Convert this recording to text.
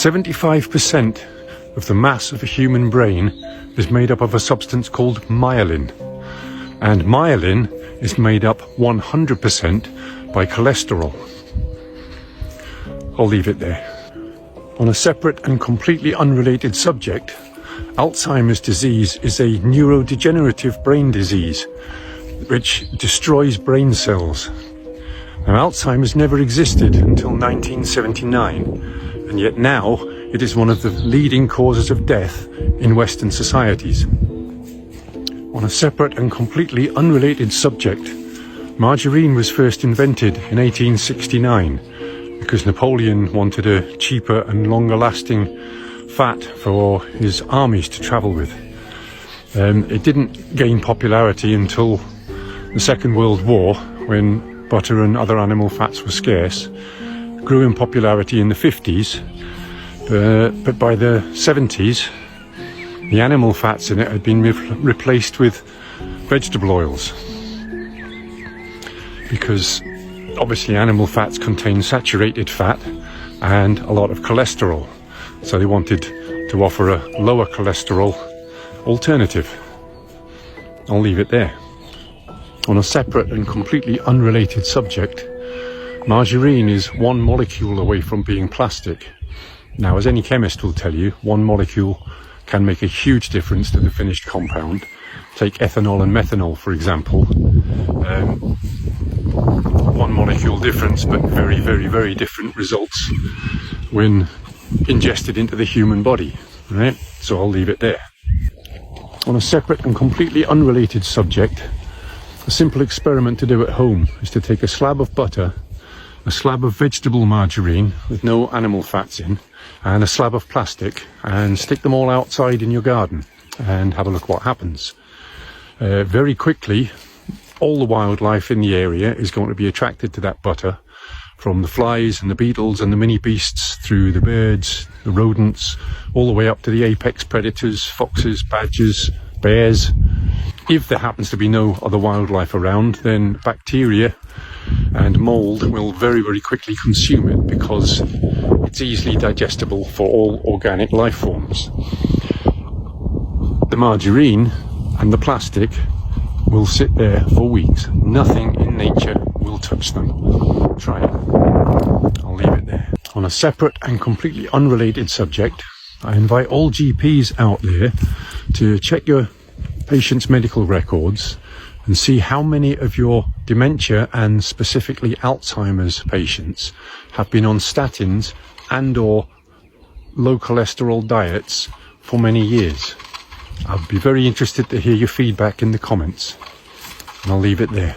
75% of the mass of a human brain is made up of a substance called myelin. And myelin is made up 100% by cholesterol. I'll leave it there. On a separate and completely unrelated subject, Alzheimer's disease is a neurodegenerative brain disease which destroys brain cells. Now, Alzheimer's never existed until 1979, and yet now it is one of the leading causes of death in Western societies. On a separate and completely unrelated subject, margarine was first invented in 1869 because Napoleon wanted a cheaper and longer lasting fat for his armies to travel with. It didn't gain popularity until the Second World War, when butter and other animal fats were scarce. It grew in popularity in the 50s, but by the 70s the animal fats in it had been replaced with vegetable oils, because obviously animal fats contain saturated fat and a lot of cholesterol, so they wanted to offer a lower cholesterol alternative. I'll leave it there. On a separate and completely unrelated subject, margarine is one molecule away from being plastic. Now, as any chemist will tell you, one molecule can make a huge difference to the finished compound. Take ethanol and methanol, for example. One molecule difference, but very, very, very different results when ingested into the human body, right? So I'll leave it there. On a separate and completely unrelated subject, a simple experiment to do at home is to take a slab of butter, a slab of vegetable margarine with no animal fats in, and a slab of plastic, and stick them all outside in your garden and have a look what happens. Very quickly, all the wildlife in the area is going to be attracted to that butter, from the flies and the beetles and the mini beasts, through the birds, the rodents, all the way up to the apex predators, foxes, badgers, bears. If there happens to be no other wildlife around, then bacteria and mold will very, very quickly consume it, because it's easily digestible for all organic life forms. The margarine and the plastic will sit there for weeks. Nothing in nature will touch them. Try it. I'll leave it there. On a separate and completely unrelated subject, I invite all GPs out there to check your patients' medical records and see how many of your dementia and specifically Alzheimer's patients have been on statins and or low cholesterol diets for many years. I'd be very interested to hear your feedback in the comments, and I'll leave it there.